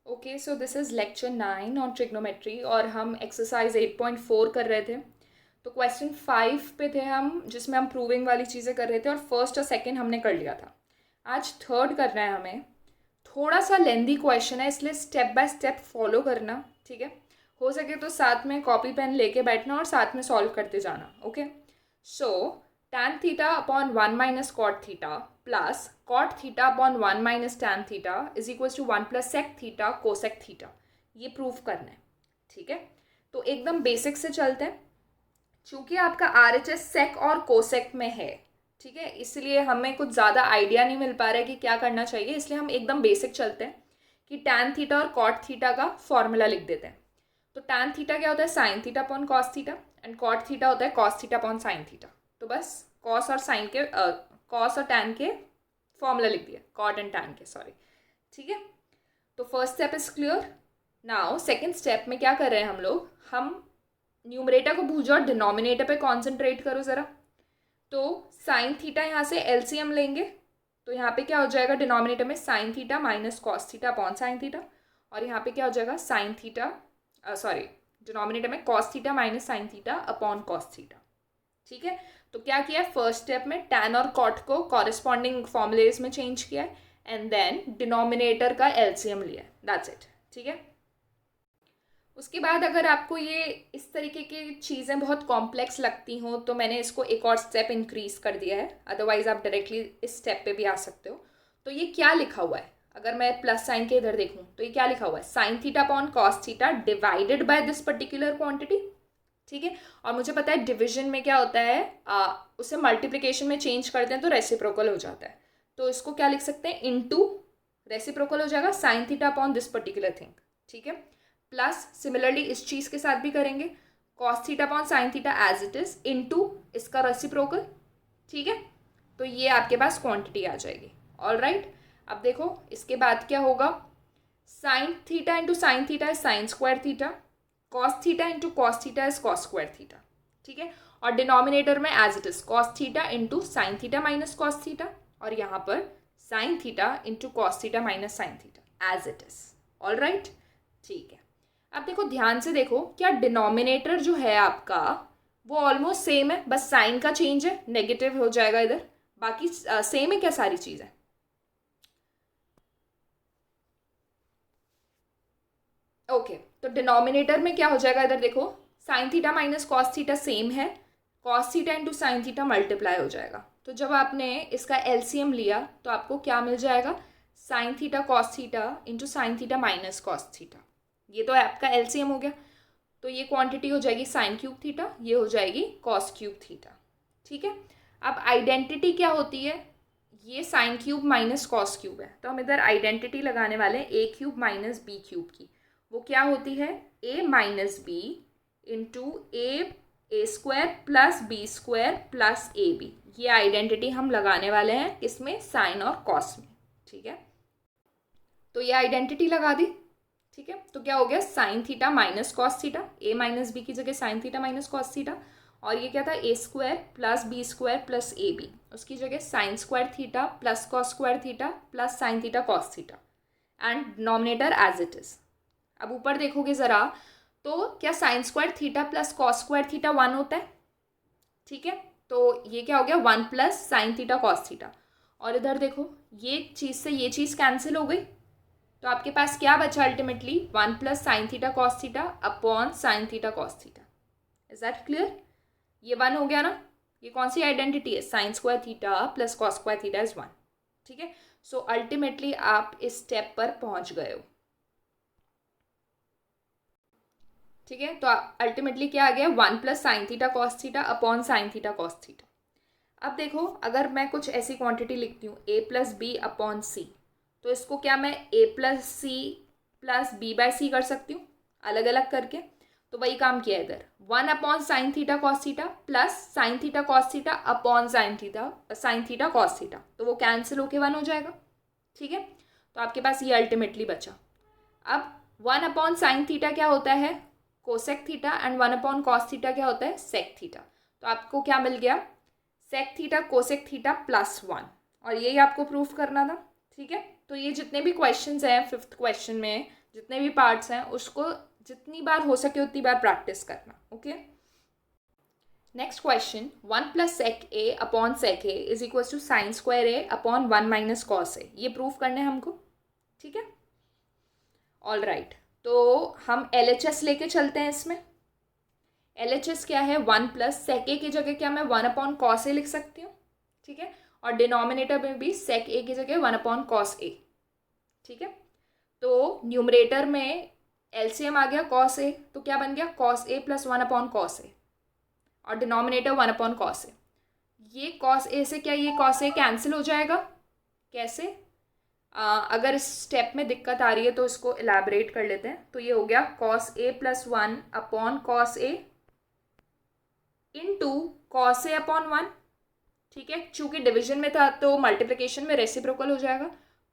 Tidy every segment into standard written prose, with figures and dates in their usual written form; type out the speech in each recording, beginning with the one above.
Okay, so this is lecture 9 on trigonometry और हम exercise 8.4 कर रहे थे। तो क्वेश्चन 5 पे थे हम, जिसमें हम प्रूविंग वाली चीज़ें कर रहे थे और फर्स्ट और सेकंड हमने कर लिया था। आज थर्ड करना है हमें। थोड़ा सा लेंदी क्वेश्चन है, इसलिए स्टेप बाय स्टेप फॉलो करना, ठीक है। हो सके तो साथ में कॉपी पेन लेके बैठना और साथ में सॉल्व करते जाना। Okay, so tan theta upon 1 minus cot theta plus cot theta upon 1 minus tan theta is equal to 1 plus sec theta cosec theta, ये प्रूफ करना है, ठीक है। तो एकदम बेसिक से चलते हैं। चूंकि आपका RHS सेक और कोसेक में है, ठीक है, इसलिए हमें कुछ ज़्यादा आइडिया नहीं मिल पा रहा है कि क्या करना चाहिए, इसलिए हम एकदम बेसिक चलते हैं कि टैन थीटा और कॉट थीटा का फॉर्मूला लिख देते हैं। तो टैन थीटा क्या होता है, sine theta upon cos theta, and cot theta होता है cos theta upon sine theta. तो बस कॉस और साइन के कॉस और टैन के फॉर्मूला लिख दिया, कॉट एंड टैन के, सॉरी, ठीक है। तो first step is clear. Now second step में क्या कर रहे हैं हम लोग, हम न्यूमरेटर को भूलो और डिनोमिनेटर पे कॉन्सेंट्रेट करो ज़रा। तो साइन थीटा यहाँ से एलसीएम लेंगे, तो यहाँ पे क्या हो जाएगा, डिनोमिनेटर में sign theta minus cos theta upon sine theta, और यहाँ पे क्या हो जाएगा, साइन थीटा, सॉरी, डिनोमिनेटर में cos theta minus sine theta upon cos theta, ठीक है। तो क्या किया है, फर्स्ट स्टेप में टैन और कॉट को कॉरेस्पॉन्डिंग फॉर्मूलेज में चेंज किया है, एंड देन डिनोमिनेटर का एलसीएम लिया है, दैट्स इट, ठीक है। उसके बाद अगर आपको ये इस तरीके की चीज़ें बहुत कॉम्प्लेक्स लगती हों तो मैंने इसको एक और स्टेप इंक्रीज कर दिया है, अदरवाइज आप डायरेक्टली इस स्टेप पे भी आ सकते हो। तो ये क्या लिखा हुआ है, अगर मैं प्लस साइन के इधर देखूँ तो ये क्या लिखा हुआ है, sine theta upon cos theta divided by this particular quantity, ठीक है। और मुझे पता है डिविजन में क्या होता है, उसे मल्टीप्लिकेशन में चेंज करते हैं तो रेसिप्रोकल हो जाता है। तो इसको क्या लिख सकते हैं, इनटू रेसिप्रोकल हो जाएगा sign theta upon this particular thing, ठीक है। प्लस सिमिलरली इस चीज़ के साथ भी करेंगे, cos theta upon sine theta as it is into इसका रेसिप्रोकल, ठीक है। तो ये आपके पास क्वांटिटी आ जाएगी, ऑल राइट। अब देखो इसके बाद क्या होगा, sine theta into sine theta is sine square theta, cos theta into cos theta is cos square theta, ठीक है। और डिनोमिनेटर में as it is cos theta into sine theta minus cos theta, और यहाँ पर sine theta into cos theta minus sine theta as it is, all right, ठीक है। अब देखो ध्यान से देखो, क्या डिनोमिनेटर जो है आपका वो ऑलमोस्ट सेम है, बस साइन का चेंज है, नेगेटिव हो जाएगा इधर, बाकी सेम है क्या सारी चीज़ें। ओके, तो डिनोमिनेटर में क्या हो जाएगा, इधर देखो sine theta minus cos theta same है, cos theta into sine theta multiply हो जाएगा। तो जब आपने इसका एलसीएम लिया तो आपको क्या मिल जाएगा, sign theta cos theta into sine theta minus cos theta, ये तो आपका एलसीएम हो गया। तो ये क्वांटिटी हो जाएगी साइन क्यूब थीटा, ये हो जाएगी कॉस क्यूब थीटा, ठीक है। अब आइडेंटिटी क्या होती है, ये sine cube minus cos cube है, तो हम इधर आइडेंटिटी लगाने वाले हैं A cube minus B cube की। वो क्या होती है, A minus B into A square plus B square plus A B, ये आइडेंटिटी हम लगाने वाले हैं किसमें, साइन और कॉस में, ठीक है। तो ये आइडेंटिटी लगा दी, ठीक है। तो क्या हो गया, sine theta minus cos theta, A minus B की जगह sine theta minus cos theta, और ये क्या था, A square plus B square plus A B, उसकी जगह sine square theta plus cos square theta plus sine theta cos theta, and denominator as it is. अब ऊपर देखोगे ज़रा, तो क्या sine square theta plus cos square theta 1 होता है, ठीक है। तो ये क्या हो गया, 1 plus sine theta cos theta, और इधर देखो ये चीज़ से ये चीज़ कैंसिल हो गई, तो आपके पास क्या बचा ultimately, 1 plus sine theta cos theta upon sine theta cos theta. Is that clear, ये 1 हो गया ना, ये कौन सी आइडेंटिटी है, sine square theta plus cos square theta is 1, ठीक है। सो अल्टीमेटली आप इस स्टेप पर पहुंच गए हो, ठीक है। तो अल्टीमेटली क्या आ गया, 1 plus sine theta cos theta upon sine theta cos theta. अब देखो अगर मैं कुछ ऐसी क्वांटिटी लिखती हूँ A plus B upon C, तो इसको क्या मैं A plus C plus B by C कर सकती हूँ अलग अलग करके, तो वही काम किया इधर, 1 upon sine theta cos theta plus sine theta cos theta upon sine theta cos theta, तो वो कैंसिल होके 1 हो जाएगा, ठीक है। तो आपके पास ये अल्टीमेटली बचा। अब 1 अपॉन साइन थीटा क्या होता है, cosec theta, and 1 upon cos theta क्या होता है, सेक थीटा। तो आपको क्या मिल गया, sec theta cosec theta plus 1, और यही आपको प्रूफ करना था, ठीक है। तो ये जितने भी क्वेश्चंस हैं फिफ्थ क्वेश्चन में जितने भी पार्ट्स हैं उसको जितनी बार हो सके उतनी बार प्रैक्टिस करना. Okay. Next question, 1 plus sec A upon sec A is equal to sine square A upon 1 minus cos A. ये प्रूफ करने हैं हमको. ठीक है. All right. तो हम LHS लेके चलते हैं इसमें. LHS क्या है? 1 प्लस सेक ए की जगह क्या मैं 1 अपॉन कॉस ए लिख सकती हूँ. ठीक है. और डिनोमिनेटर में भी सेक ए की जगह 1 अपॉन कॉस ए. ठीक है. तो न्यूमरेटर में LCM आ गया कॉस ए, तो क्या बन गया? Cos A plus 1 upon cos ए. और डिनोमिनेटर 1 अपॉन कॉस ए. ये कॉस ए से क्या ये कॉस ए कैंसिल हो जाएगा. कैसे? अगर इस स्टेप में दिक्कत आ रही है तो इसको इलेबरेट कर लेते हैं. तो ये हो गया cos A plus 1 upon cos A into cos A upon 1. ठीक है. चूंकि डिवीजन में था तो मल्टीप्लिकेशन में रेसिप्रोकल हो जाएगा.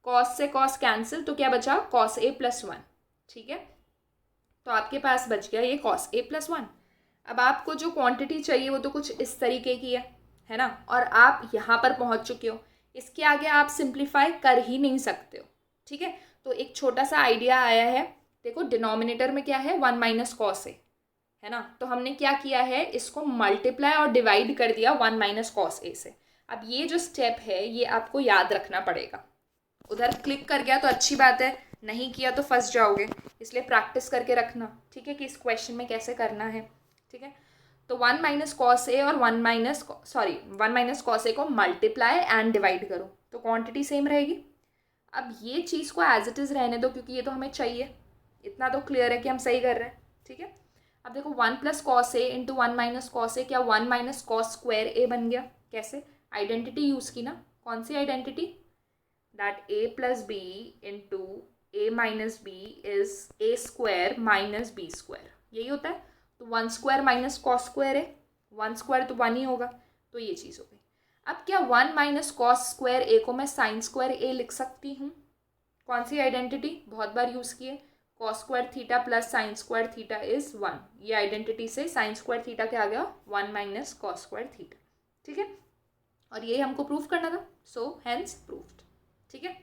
कॉस से कॉस कैंसिल, तो क्या बचा? Cos A plus 1. ठीक है. तो आपके पास बच गया ये कॉस ए प्लस 1. अब आपको जो क्वांटिटी चाहिए वो तो कुछ इस तरीके की है ना. और आप यहाँ पर पहुँच चुके हो. इसके आगे आप सिंप्लीफाई कर ही नहीं सकते हो. ठीक है. तो एक छोटा सा आइडिया आया है. देखो डिनोमिनेटर में क्या है? 1 माइनस कॉस ए है ना. तो हमने क्या किया है? इसको मल्टीप्लाई और डिवाइड कर दिया 1 माइनस कॉस ए से. अब ये जो स्टेप है ये आपको याद रखना पड़ेगा. उधर क्लिक कर गया तो अच्छी बात है, नहीं किया तो फंस जाओगे. इसलिए प्रैक्टिस करके रखना. ठीक है, कि इस क्वेश्चन में कैसे करना है. ठीक है. तो 1 माइनस कॉस ए और 1 माइनस कॉस ए को मल्टीप्लाई एंड डिवाइड करो तो क्वांटिटी सेम रहेगी. अब ये चीज़ को एज इट इज़ रहने दो क्योंकि ये तो हमें चाहिए. इतना तो क्लियर है कि हम सही कर रहे हैं. ठीक है. अब देखो 1 plus cos A into 1 minus cos A, क्या 1 माइनस कॉस स्क्वायर ए बन गया. कैसे? आइडेंटिटी यूज़ की ना. कौन सी identity? That A plus B into A minus B is A square minus B square. यही होता है. तो 1 स्क्वायर माइनस कॉस स्क्वायर है. 1 स्क्वायर तो 1 ही होगा. तो ये चीज़ हो गई. अब क्या 1 माइनस कॉस स्क्वायर ए को मैं साइन स्क्वायर ए लिख सकती हूँ. कौन सी आइडेंटिटी? बहुत बार यूज़ की है. Cos square theta plus sign square theta is 1. ये आइडेंटिटी से साइन स्क्वायर थीटा क्या आ गया? 1 माइनस कॉस स्क्वायर थीटा. ठीक है. और ये हमको प्रूफ करना था. So hence proofed. ठीक है.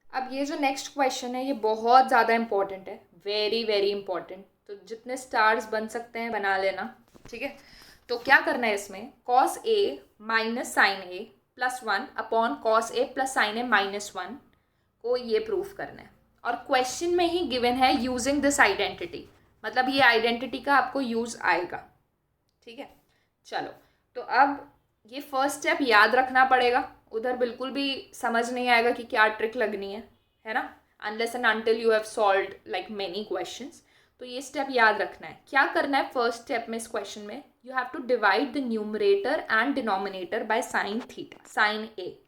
अब ये जो नेक्स्ट क्वेश्चन है ये बहुत ज़्यादा इंपॉर्टेंट है. Very very important. तो जितने स्टार्स बन सकते हैं बना लेना. ठीक है. तो क्या करना है इसमें? Cos A minus sine A plus 1 upon cos A plus sine A minus 1 को ये प्रूफ करना है. और क्वेश्चन में ही गिवन है यूजिंग दिस आइडेंटिटी. मतलब ये आइडेंटिटी का आपको यूज़ आएगा. ठीक है. चलो, तो अब ये फर्स्ट स्टेप याद रखना पड़ेगा. उधर बिल्कुल भी समझ नहीं आएगा कि क्या ट्रिक लगनी है ना. Unless and until you have solved like many questions. तो ये स्टेप याद रखना है. क्या करना है फर्स्ट स्टेप में इस क्वेश्चन में? You have to divide the numerator and denominator by sine theta, sine A.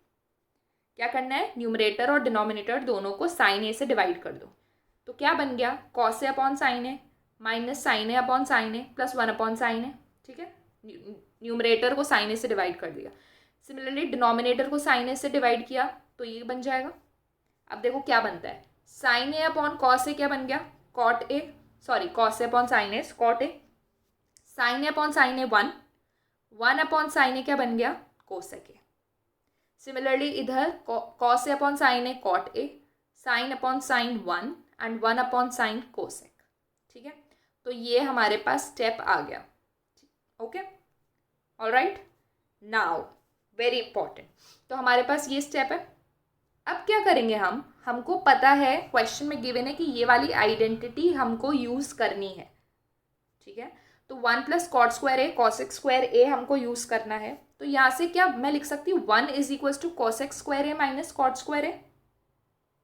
क्या करना है? न्यूमरेटर और डिनोमिनेटर दोनों को साइन ए से डिवाइड कर दो. तो क्या बन गया? Cos A upon sine A minus sine A upon sine A plus 1 upon sine ए. ठीक है. न्यूमरेटर को साइन ए से डिवाइड कर दिया. सिमिलरली डिनोमिनेटर को साइन ए से डिवाइड किया तो ये बन जाएगा. अब देखो क्या बनता है. Sine A upon cos A क्या बन गया? Cot A. Sorry, cos A upon sine A cot A. Sine A upon sine A 1. 1 upon sine A क्या बन गया? Cosec A. सिमिलरली इधर cos A upon sine A cot A, sine upon sine 1 and 1 upon sine cosec. ठीक है. तो ये हमारे पास स्टेप आ गया. Okay. All right. Now very important. तो हमारे पास ये स्टेप है. अब क्या करेंगे हमको पता है क्वेश्चन में गिवन है कि ये वाली आइडेंटिटी हमको यूज़ करनी है. ठीक है. तो 1 प्लस कॉट स्क्वायर ए कॉसेक स्क्वायर ए हमको यूज़ करना है. तो यहाँ से क्या मैं लिख सकती हूँ? 1 is equal to cosec square A minus cot square A.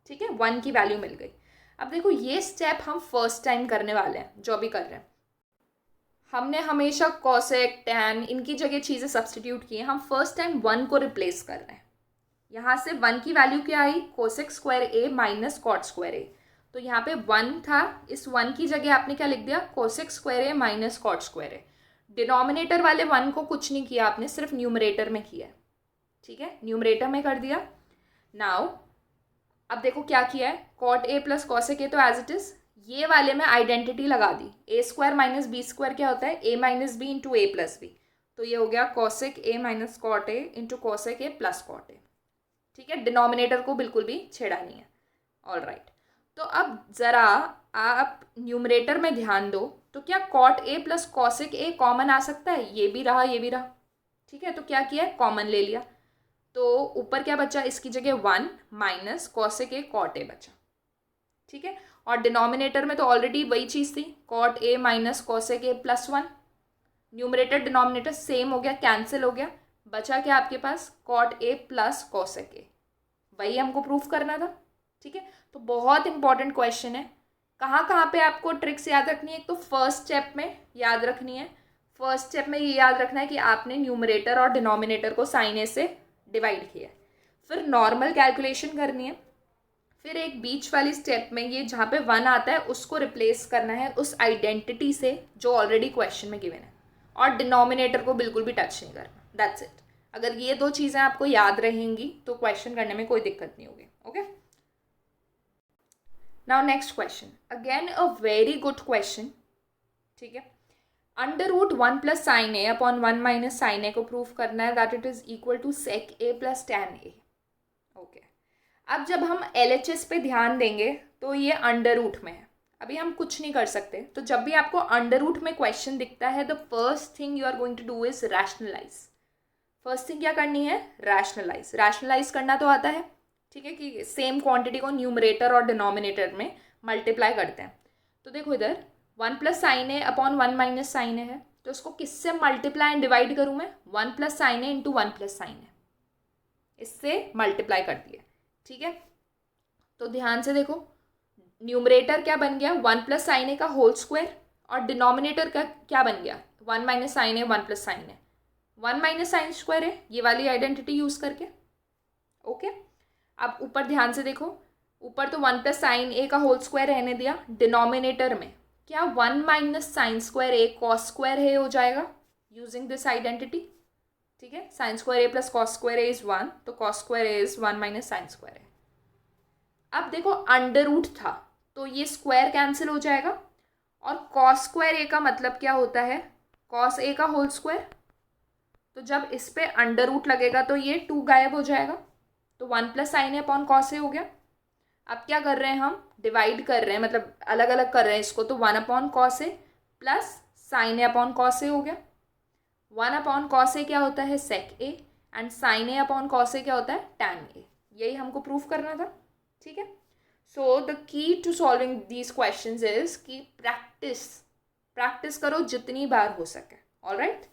ठीक है. 1 की वैल्यू मिल गई. अब देखो ये स्टेप हम फर्स्ट टाइम करने वाले हैं जो भी कर रहे हैं. हमने हमेशा कॉसेक टैन इनकी जगह चीज़ें सब्सटीट्यूट की हैं. हम फर्स्ट टाइम 1 को रिप्लेस कर रहे हैं. यहाँ से 1 की वैल्यू क्या आई? Cosec square A minus cot square ए. तो यहाँ पे 1 था. इस 1 की जगह आपने क्या लिख दिया? Cosec square A minus cot square A. Denominator वाले 1 को कुछ नहीं किया आपने, सिर्फ न्यूमरेटर में किया. ठीक है. न्यूमरेटर में कर दिया. नाउ अब देखो क्या किया है. Cot A plus cosec A तो एज इट इज़. ये वाले में आइडेंटिटी लगा दी. A square minus B square क्या होता है? A minus B into A plus B. तो ये हो गया cosec A minus cot A into cosec A plus cot A. ठीक है. डिनोमिनेटर को बिल्कुल भी छेड़ा नहीं है. All right. तो अब ज़रा आप न्यूमरेटर में ध्यान दो, तो क्या cot A plus cosec A common आ सकता है? ये भी रहा, ये भी रहा, ठीक है। तो क्या किया है, कॉमन ले लिया। तो ऊपर क्या बचा, इसकी जगह 1 minus cosec A cot A बचा, ठीक है। और डिनोमिनेटर में तो ऑलरेडी वही चीज़ थी, cot A minus cosec A plus 1। Numerator denominator same हो गया, कैंसिल हो गया, बचा क्या आपके पास, cot A plus cosec A. वही हमको प्रूफ करना था, ठीक है। तो बहुत इंपॉर्टेंट क्वेश्चन है। कहाँ कहाँ पे आपको ट्रिक्स याद रखनी है, तो फर्स्ट स्टेप में याद रखनी है। फर्स्ट स्टेप में ये याद रखना है कि आपने न्यूमरेटर और डिनोमिनेटर को साइन ए से डिवाइड किया है, फिर नॉर्मल कैलकुलेशन करनी है, फिर एक बीच वाली स्टेप में ये जहाँ पे 1 आता है उसको रिप्लेस करना है उस आइडेंटिटी से जो ऑलरेडी क्वेश्चन में गिवन है, और डिनोमिनेटर को बिल्कुल भी टच नहीं करना। That's it. अगर ये 2 चीज़ें आपको याद रहेंगी तो क्वेश्चन करने में कोई दिक्कत नहीं होगी। Okay, now next question, again a very good question, ठीक है। Under root 1 plus sine A upon 1 minus sine A को प्रूफ करना है that it is equal to sec A plus tan A. Okay, अब जब हम LHS पे ध्यान देंगे तो ये अंडर रूट में है, अभी हम कुछ नहीं कर सकते। तो जब भी आपको अंडर रूट में क्वेश्चन दिखता है, the first thing you are going to do is rationalise. First thing क्या करनी है, रैशनलाइज। रैशनलाइज करना तो आता है, ठीक है, कि सेम क्वांटिटी को न्यूमरेटर और डिनोमिनेटर में मल्टीप्लाई करते हैं। तो देखो इधर 1 plus sine A upon 1 minus sine ए है, तो इसको किससे मल्टीप्लाई एंड डिवाइड करूँ मैं, 1 प्लस साइन ए इंटू 1 प्लस साइन ए, इससे मल्टीप्लाई कर दिया, ठीक है। तो ध्यान से देखो, न्यूमरेटर क्या बन गया, 1 प्लस साइन ए का होल स्क्वायर, और डिनोमिनेटर का क्या बन गया, 1 minus sine A 1 plus sine A, 1 minus sine square है, ये वाली आइडेंटिटी यूज करके। ओके, अब ऊपर ध्यान से देखो, ऊपर तो 1 प्लस साइन ए का होल स्क्वायर रहने दिया, डिनोमिनेटर में क्या 1 minus sine square A cos square है हो जाएगा यूजिंग दिस आइडेंटिटी, ठीक है। Sine square A plus cos square A is 1, तो cos square A is 1 minus sine square A. अब देखो अंडर रूट था तो ये स्क्वायर कैंसिल हो जाएगा, और कॉस स्क्वायर ए का मतलब क्या होता है, कॉस ए का होल स्क्वायर। तो जब इस पे अंडर रूट लगेगा तो ये 2 गायब हो जाएगा, तो 1 plus sine A upon cos A हो गया। अब क्या कर रहे हैं हम, डिवाइड कर रहे हैं, मतलब अलग अलग कर रहे हैं इसको, तो 1 upon cos A plus sine A upon cos A हो गया। 1 अपॉन कॉस ए क्या होता है, sec A, and sine A upon cos A क्या होता है, टैन ए। यही हमको प्रूफ करना था, ठीक है। So the key to solving these questions is कि प्रैक्टिस करो जितनी बार हो सके, ऑलराइट।